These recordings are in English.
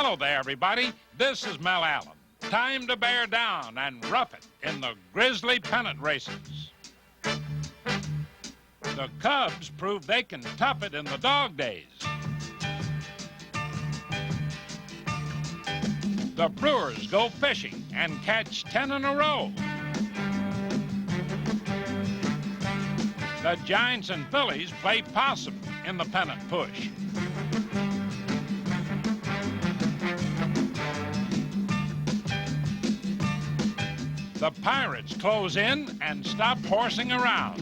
Hello there, everybody. This is Mel Allen. Time to bear down and rough it in the Grizzly pennant races. The Cubs prove they can tough it in the dog days. The Brewers go fishing and catch 10 in a row. The Giants and Phillies play possum in the pennant push. The Pirates close in and stop horsing around.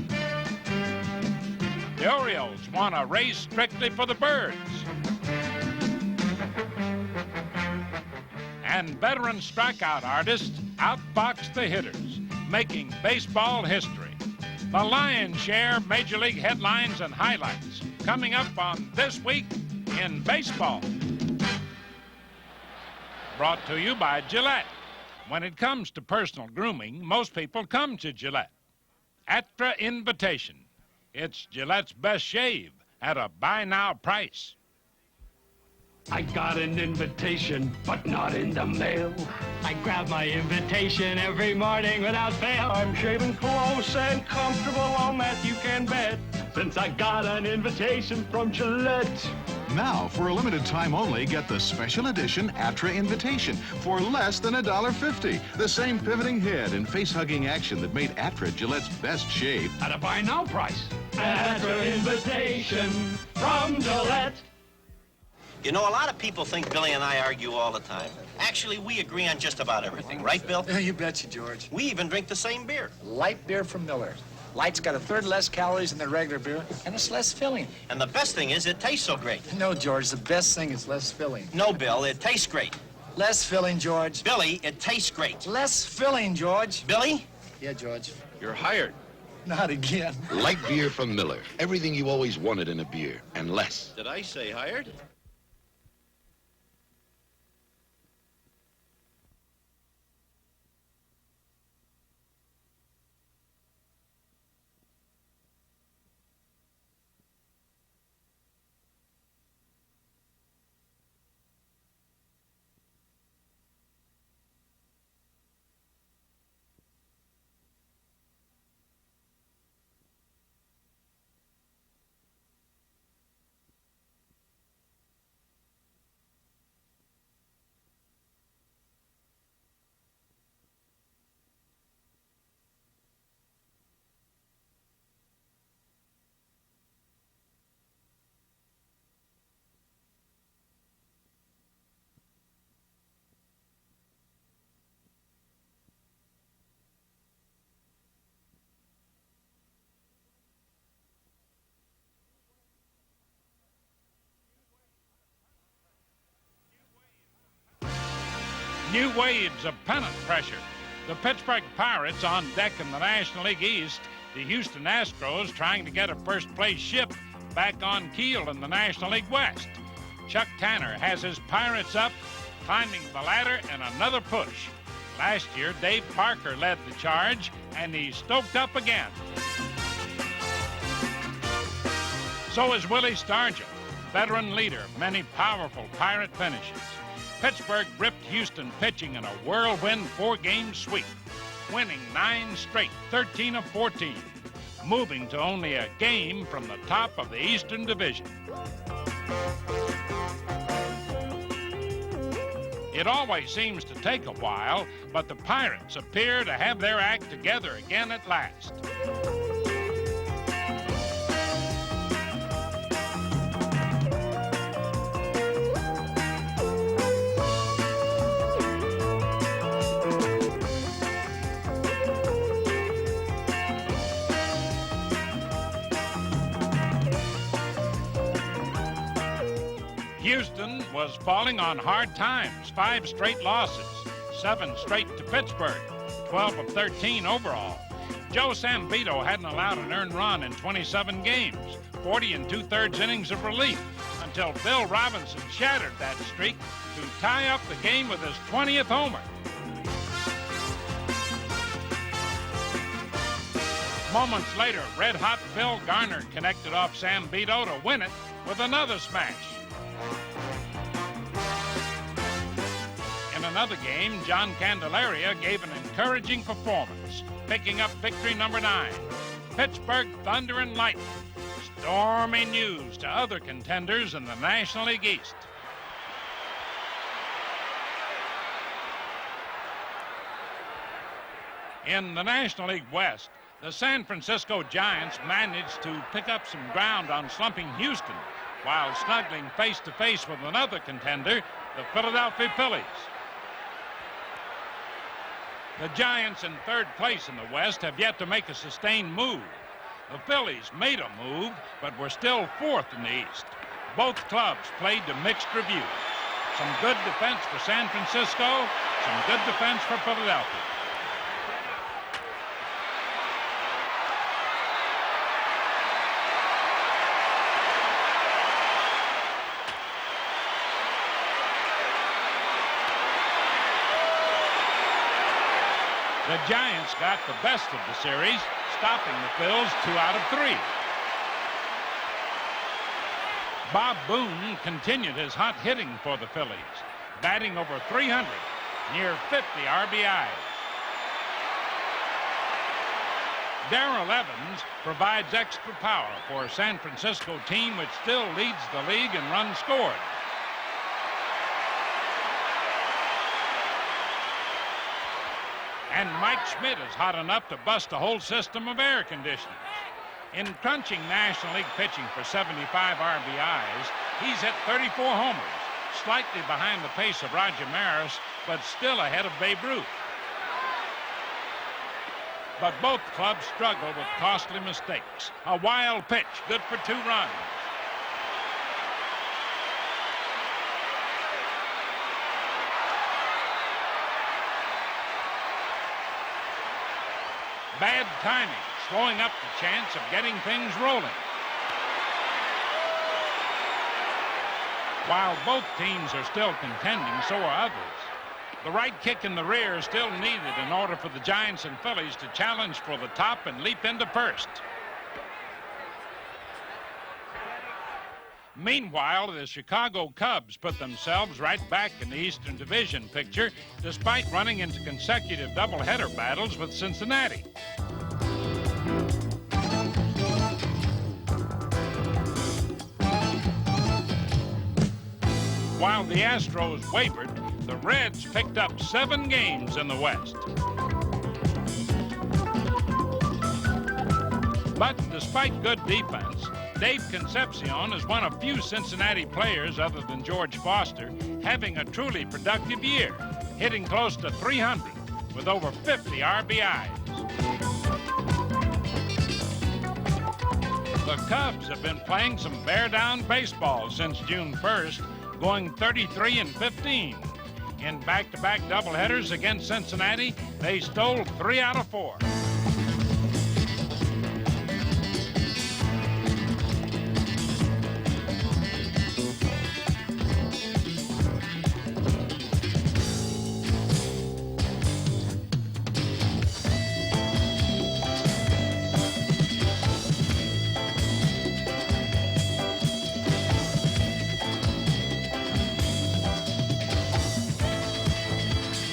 The Orioles want a race strictly for the birds. And veteran strikeout artists outbox the hitters, making baseball history. The lion's share Major League headlines and highlights coming up on This Week in Baseball. Brought to you by Gillette. When it comes to personal grooming, most people come to Gillette. Atra Invitation. It's Gillette's best shave at a buy-now price. I got an invitation, but not in the mail. I grab my invitation every morning without fail. I'm shaving close and comfortable, on that you can bet, since I got an invitation from Gillette. Now, for a limited time only, get the special edition Atra Invitation for less than $1.50. The same pivoting head and face-hugging action that made Atra Gillette's best shave At a buy-now price. Atra Invitation from Gillette. You know, a lot of people think Billy and I argue all the time. Actually, we agree on just about everything. Right, Bill? You betcha, George. We even drink the same beer. Light beer from Miller. Light's got a third less calories than the regular beer, and it's less filling. And the best thing is it tastes so great. No, George, the best thing is less filling. No, Bill, it tastes great. Less filling, George. Billy, it tastes great. Less filling, George. Billy? Yeah, George. You're hired. Not again. Light beer from Miller. Everything you always wanted in a beer, and less. Did I say hired? New waves of pennant pressure. The Pittsburgh Pirates on deck in the National League East. The Houston Astros trying to get a first-place ship back on keel in the National League West. Chuck Tanner has his Pirates up, climbing the ladder in another push. Last year, Dave Parker led the charge, and he's stoked up again. So is Willie Stargell, veteran leader of many powerful Pirate finishes. Pittsburgh ripped Houston pitching in a whirlwind four-game sweep, winning 9 straight, 13 of 14, moving to only a game from the top of the Eastern Division. It always seems to take a while, but the Pirates appear to have their act together again at last. Houston was falling on hard times, 5 straight losses, 7 straight to Pittsburgh, 12 of 13 overall. Joe Sambito hadn't allowed an earned run in 27 games, 40 2/3 innings of relief, until Bill Robinson shattered that streak to tie up the game with his 20th homer. Moments later, red-hot Phil Garner connected off Sambito to win it with another smash. another game, John Candelaria gave an encouraging performance, picking up victory number 9. Pittsburgh Thunder and Lightning. Stormy news to other contenders in the National League East. In the National League West, the San Francisco Giants managed to pick up some ground on slumping Houston while snuggling face-to-face with another contender, the Philadelphia Phillies. The Giants in third place in the West have yet to make a sustained move. The Phillies made a move, but were still fourth in the East. Both clubs played to mixed reviews. Some good defense for San Francisco, some good defense for Philadelphia. The Giants got the best of the series, stopping the Phils 2 out of 3. Bob Boone continued his hot hitting for the Phillies, batting over 300, near 50 RBIs. Darrell Evans provides extra power for a San Francisco team which still leads the league in runs scored. And Mike Schmidt is hot enough to bust a whole system of air conditioners. In crunching National League pitching for 75 RBIs, he's hit 34 homers, slightly behind the pace of Roger Maris, but still ahead of Babe Ruth. But both clubs struggle with costly mistakes. A wild pitch, good for 2 runs. Bad timing, slowing up the chance of getting things rolling. While both teams are still contending, so are others. The right kick in the rear is still needed in order for the Giants and Phillies to challenge for the top and leap into first. Meanwhile, the Chicago Cubs put themselves right back in the Eastern Division picture, despite running into consecutive doubleheader battles with Cincinnati. While the Astros wavered, the Reds picked up 7 games in the West. But despite good defense, Dave Concepcion is one of few Cincinnati players other than George Foster having a truly productive year, hitting close to 300 with over 50 RBIs. The Cubs have been playing some bear-down baseball since June 1st, going 33-15. In back-to-back doubleheaders against Cincinnati, they stole 3 out of 4.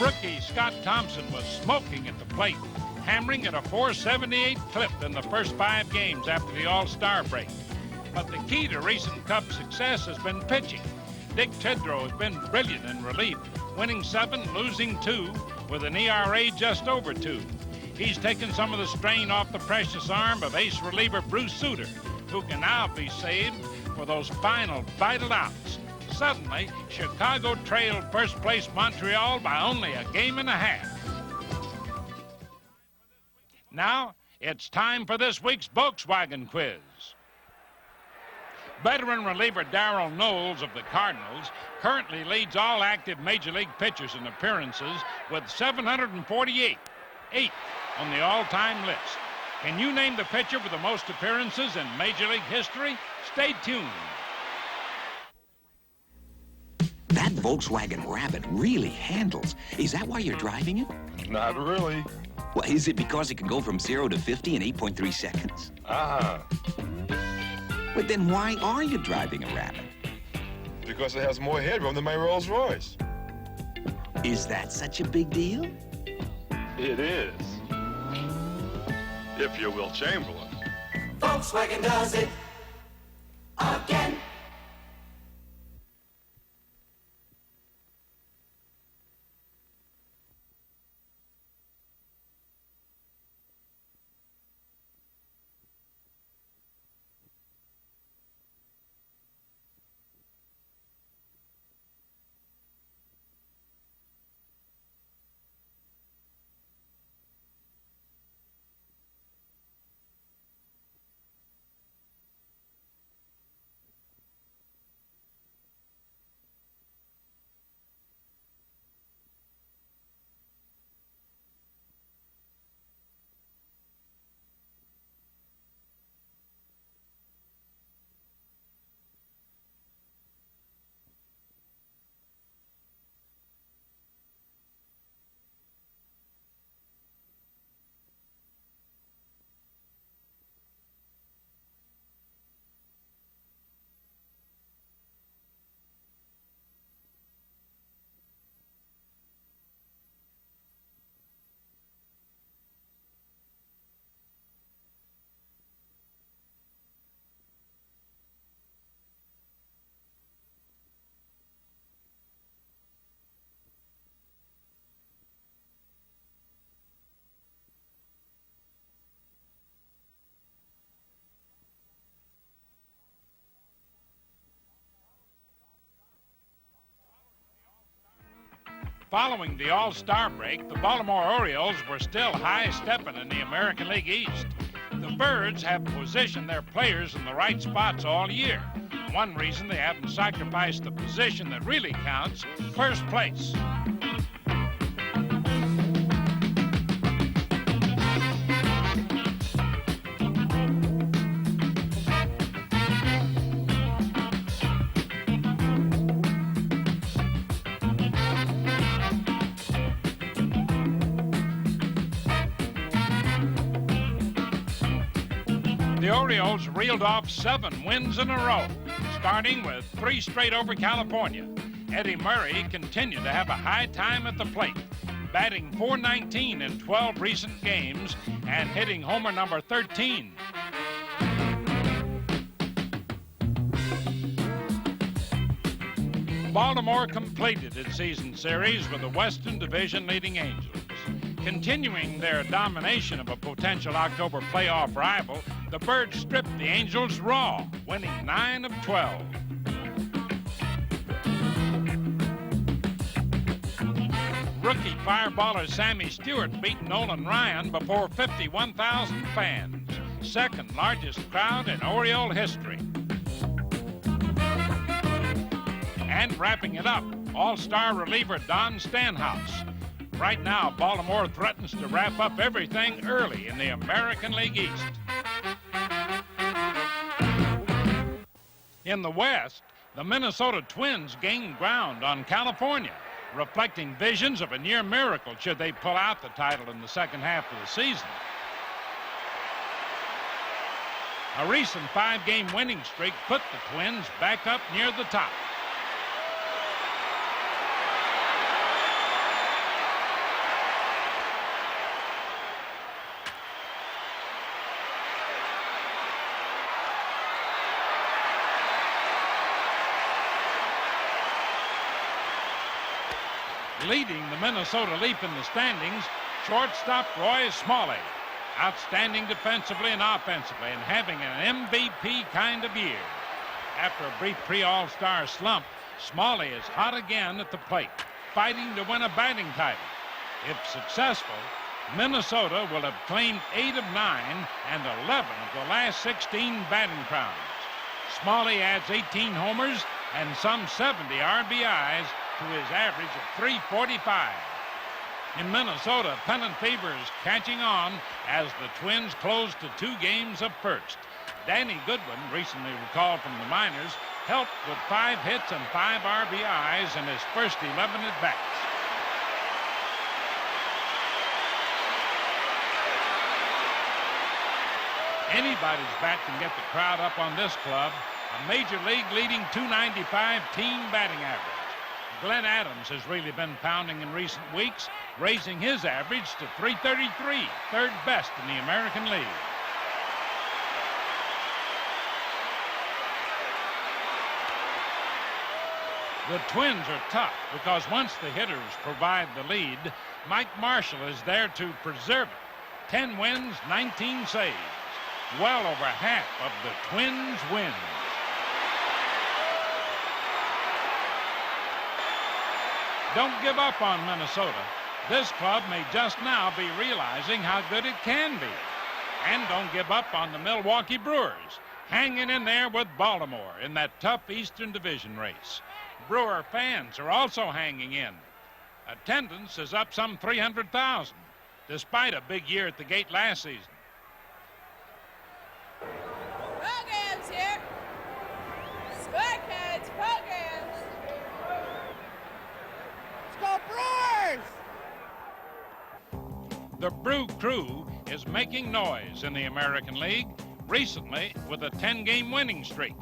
Rookie Scott Thompson was smoking at the plate, hammering at a .478 clip in the first 5 games after the All-Star break. But the key to recent Cubs success has been pitching. Dick Tidrow has been brilliant in relief, winning 7, losing 2, with an ERA just over 2. He's taken some of the strain off the precious arm of ace reliever Bruce Sutter, who can now be saved for those final vital outs. Suddenly, Chicago trailed first-place Montreal by only a game and a half. Now, it's time for this week's Volkswagen Quiz. Veteran reliever Darrell Knowles of the Cardinals currently leads all active Major League pitchers in appearances with 748, 8 on the all-time list. Can you name the pitcher with the most appearances in Major League history? Stay tuned. That Volkswagen Rabbit really handles. Is that why you're driving it? Not really. Well, is it because it can go from 0 to 50 in 8.3 seconds? But then why are you driving a Rabbit? Because it has more headroom than my Rolls Royce. Is that such a big deal? It is. If you're Will Chamberlain. Volkswagen does it again. Following the All-Star break, the Baltimore Orioles were still high-stepping in the American League East. The Birds have positioned their players in the right spots all year. One reason they haven't sacrificed the position that really counts, first place. The Orioles reeled off 7 wins in a row, starting with 3 straight over California. Eddie Murray continued to have a high time at the plate, batting .419 in 12 recent games and hitting homer number 13. Baltimore completed its season series with the Western Division leading Angels. Continuing their domination of a potential October playoff rival, the Birds stripped the Angels raw, winning 9 of 12. Rookie fireballer Sammy Stewart beat Nolan Ryan before 51,000 fans, second largest crowd in Oriole history. And wrapping it up, All-Star reliever Don Stanhouse. Right now, Baltimore threatens to wrap up everything early in the American League East. In the West, the Minnesota Twins gained ground on California, reflecting visions of a near miracle should they pull out the title in the second half of the season. A recent 5-game winning streak put the Twins back up near the top. Leading the Minnesota Leaf in the standings, shortstop Roy Smalley. Outstanding defensively and offensively and having an MVP kind of year. After a brief pre-All-Star slump, Smalley is hot again at the plate, fighting to win a batting title. If successful, Minnesota will have claimed 8 of 9 and 11 of the last 16 batting crowns. Smalley adds 18 homers and some 70 RBIs to his average of .345. In Minnesota, pennant fever is catching on as the Twins close to 2 games of first. Danny Goodwin, recently recalled from the minors, helped with 5 hits and 5 RBIs in his first 11 at-bats. Anybody's bat can get the crowd up on this club. A major league leading .295 team batting average. Glenn Adams has really been pounding in recent weeks, raising his average to .333, third best in the American League. The Twins are tough because once the hitters provide the lead, Mike Marshall is there to preserve it. 10 wins, 19 saves. Well over half of the Twins' wins. Don't give up on Minnesota. This club may just now be realizing how good it can be. And don't give up on the Milwaukee Brewers, hanging in there with Baltimore in that tough Eastern Division race. Brewer fans are also hanging in. Attendance is up some 300,000, despite a big year at the gate last season. Programs here. Squareheads, programs. Let's go Brewers! The Brew Crew is making noise in the American League, recently with a 10-game winning streak.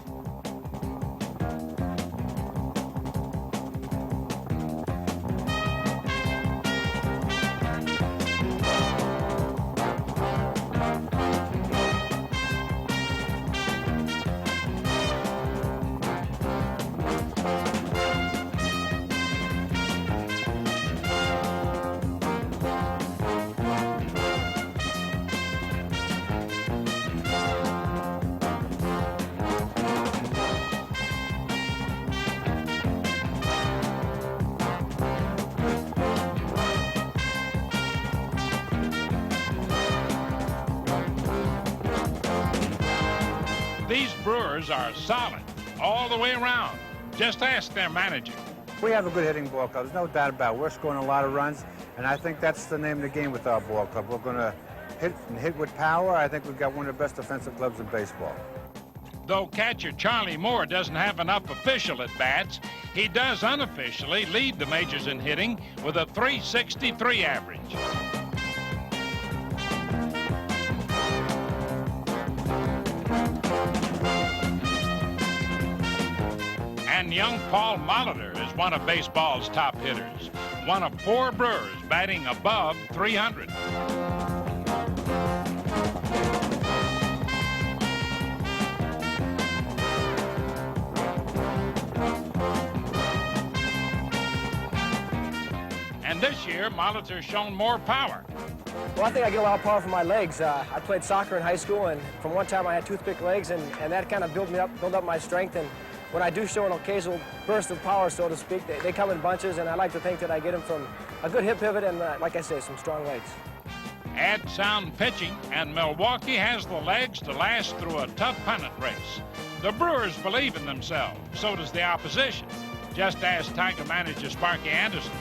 These Brewers are solid all the way around. Just ask their manager. We have a good hitting ball club. There's no doubt about it. We're scoring a lot of runs, and I think that's the name of the game with our ball club. We're going to hit with power. I think we've got one of the best defensive clubs in baseball. Though catcher Charlie Moore doesn't have enough official at-bats, he does unofficially lead the majors in hitting with a .363 average. And young Paul Molitor is one of baseball's top hitters, one of 4 Brewers batting above .300. And this year, Molitor's shown more power. Well, I think I get a lot of power from my legs. I played soccer in high school, and from one time I had toothpick legs, and that kind of built up my strength. And when I do show an occasional burst of power, so to speak, they come in bunches, and I like to think that I get them from a good hip pivot and, like I say, some strong legs. Add sound pitching, and Milwaukee has the legs to last through a tough pennant race. The Brewers believe in themselves, so does the opposition. Just ask Tiger manager Sparky Anderson.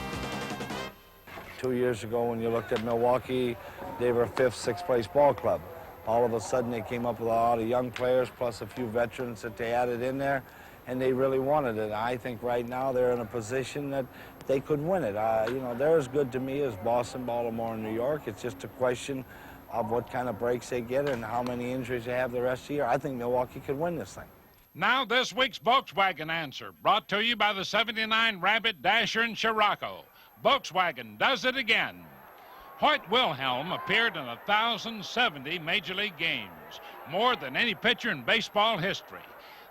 2 years ago, when you looked at Milwaukee, they were a 5th, 6th place ball club. All of a sudden, they came up with a lot of young players, plus a few veterans that they added in there, and they really wanted it. I think right now they're in a position that they could win it. You know, they're as good to me as Boston, Baltimore, and New York. It's just a question of what kind of breaks they get and how many injuries they have the rest of the year. I think Milwaukee could win this thing. Now this week's Volkswagen answer, brought to you by the '79 Rabbit, Dasher, and Scirocco. Volkswagen does it again. Hoyt Wilhelm appeared in 1,070 Major League games, more than any pitcher in baseball history.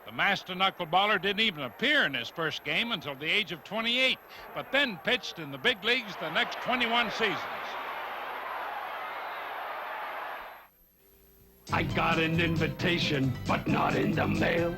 The master knuckleballer didn't even appear in his first game until the age of 28, but then pitched in the big leagues the next 21 seasons. I got an invitation, but not in the mail.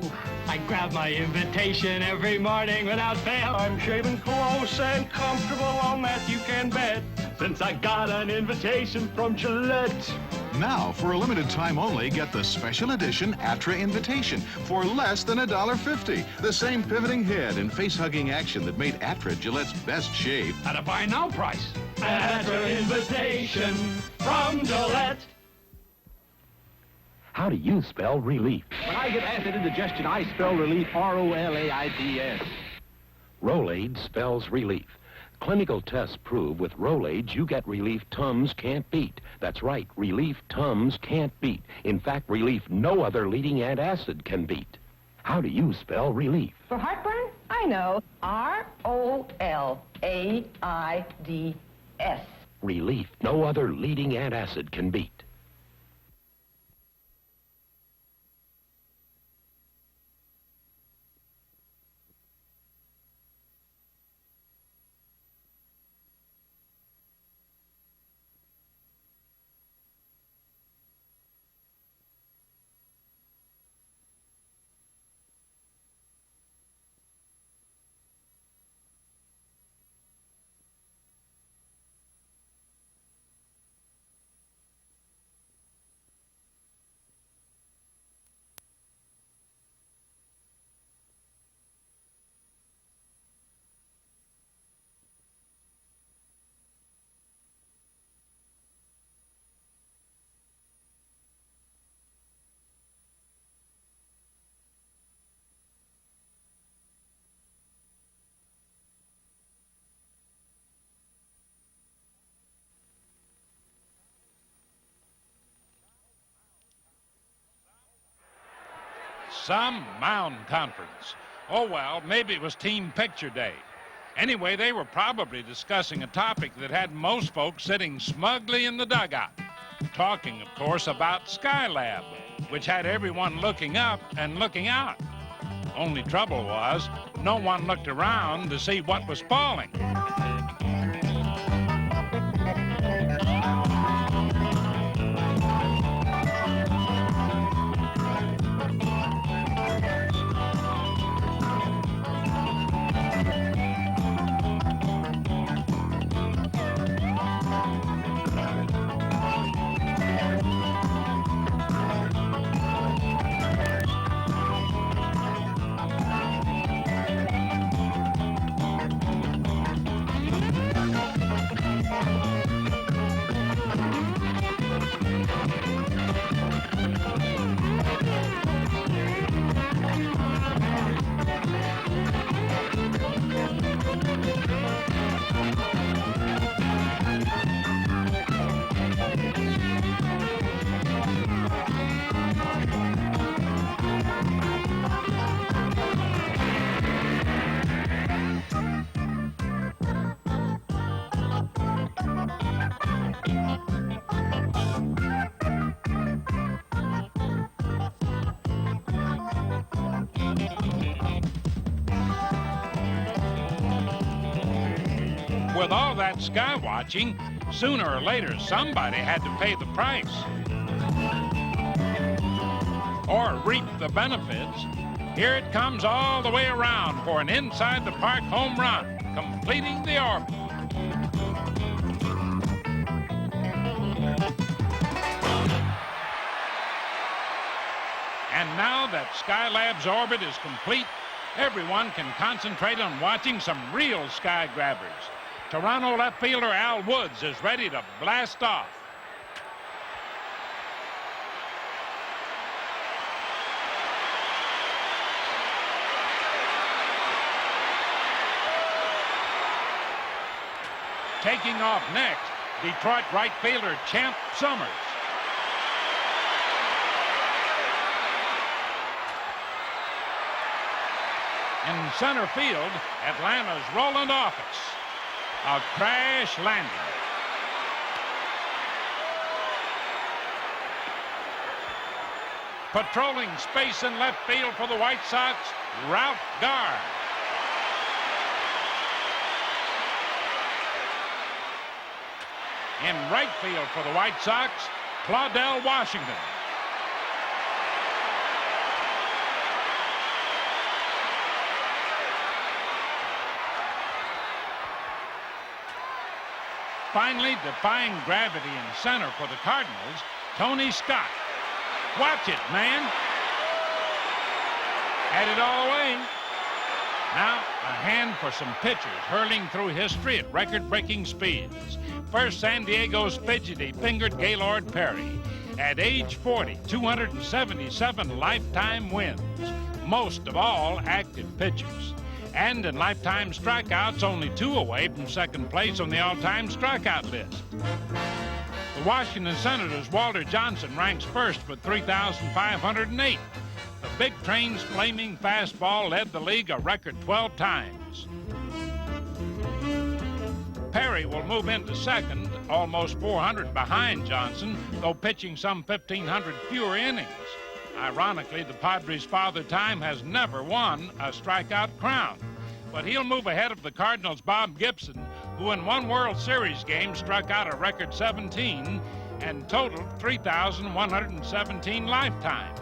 I grab my invitation every morning without fail. I'm shaving close and comfortable, on that you can bet, since I got an invitation from Gillette. Now, for a limited time only, get the special edition Atra Invitation for less than $1.50. The same pivoting head and face-hugging action that made Atra Gillette's best shave. At a buy now price. Atra Invitation from Gillette. How do you spell relief? When I get acid indigestion, I spell relief R-O-L-A-I-D-S. Rolaids spells relief. Clinical tests prove with Rolaids you get relief Tums can't beat. That's right, relief Tums can't beat. In fact, relief no other leading antacid can beat. How do you spell relief? For heartburn, I I know. R-O-L-A-I-D-S. Relief no other leading antacid can beat. Some mound conference. Oh, well, maybe it was team picture day. Anyway, they were probably discussing a topic that had most folks sitting smugly in the dugout. Talking, of course, about Skylab, which had everyone looking up and looking out. Only trouble was, no one looked around to see what was falling. With all that sky watching, sooner or later somebody had to pay the price or reap the benefits. Here it comes all the way around for an inside the park home run, completing the orbit. And now that Skylab's orbit is complete, everyone can concentrate on watching some real sky grabbers. Toronto left fielder Al Woods is ready to blast off. Taking off next, Detroit right fielder Champ Summers. In center field, Atlanta's Roland Office. A crash landing. Patrolling space in left field for the White Sox, Ralph Garr. In right field for the White Sox, Claudell Washington. Finally, defying gravity in center for the Cardinals, Tony Scott. Watch it, man. Had it all the way. Now, a hand for some pitchers hurling through history at record-breaking speeds. First, San Diego's fidgety-fingered Gaylord Perry. At age 40, 277 lifetime wins. Most of all active pitchers. And in lifetime strikeouts, only 2 away from second place on the all-time strikeout list. The Washington Senators' Walter Johnson ranks first with 3,508. The Big Train's flaming fastball led the league a record 12 times. Perry will move into second, almost 400 behind Johnson, though pitching some 1,500 fewer innings. Ironically, the Padres' Father Time has never won a strikeout crown, but he'll move ahead of the Cardinals' Bob Gibson, who in one World Series game struck out a record 17 and totaled 3,117 lifetime,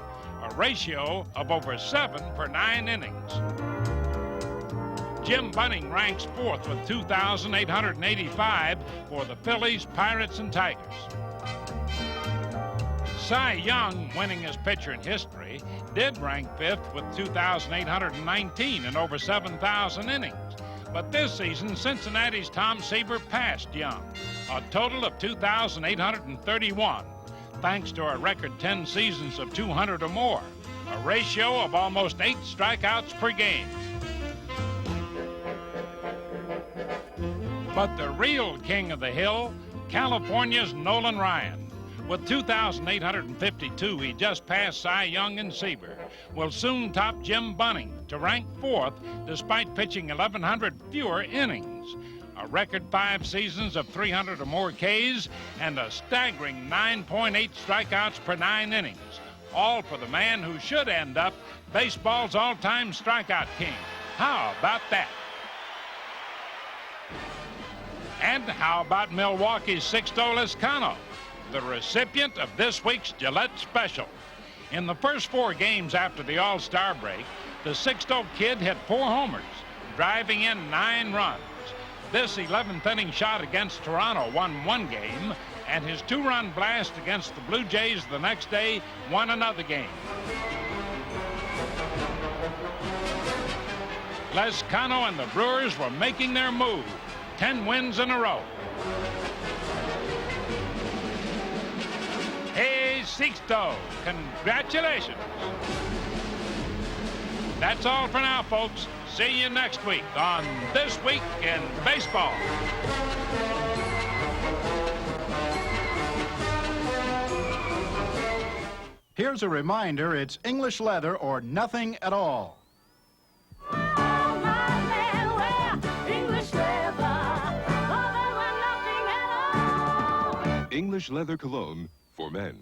a ratio of over 7 per 9 innings. Jim Bunning ranks fourth with 2,885 for the Phillies, Pirates, and Tigers. Cy Young, winningest pitcher in history, did rank fifth with 2,819 and over 7,000 innings. But this season, Cincinnati's Tom Seaver passed Young, a total of 2,831, thanks to a record 10 seasons of 200 or more, a ratio of almost 8 strikeouts per game. But the real king of the hill, California's Nolan Ryan. With 2,852, he just passed Cy Young and Seaver, will soon top Jim Bunning to rank fourth despite pitching 1,100 fewer innings. A record 5 seasons of 300 or more Ks and a staggering 9.8 strikeouts per 9 innings, all for the man who should end up baseball's all-time strikeout king. How about that? And how about Milwaukee's Sixto Lezcano, the recipient of this week's Gillette Special? In the first 4 games after the All-Star break, the Sixto kid hit 4 homers, driving in 9 runs. This 11th inning shot against Toronto won 1 game, and his 2-run blast against the Blue Jays the next day won another game. Lezcano and the Brewers were making their move. 10 wins in a row. Hey, Sixto, congratulations. That's all for now, folks. See you next week on This Week in Baseball. Here's a reminder, it's English leather or nothing at all. English leather cologne for men.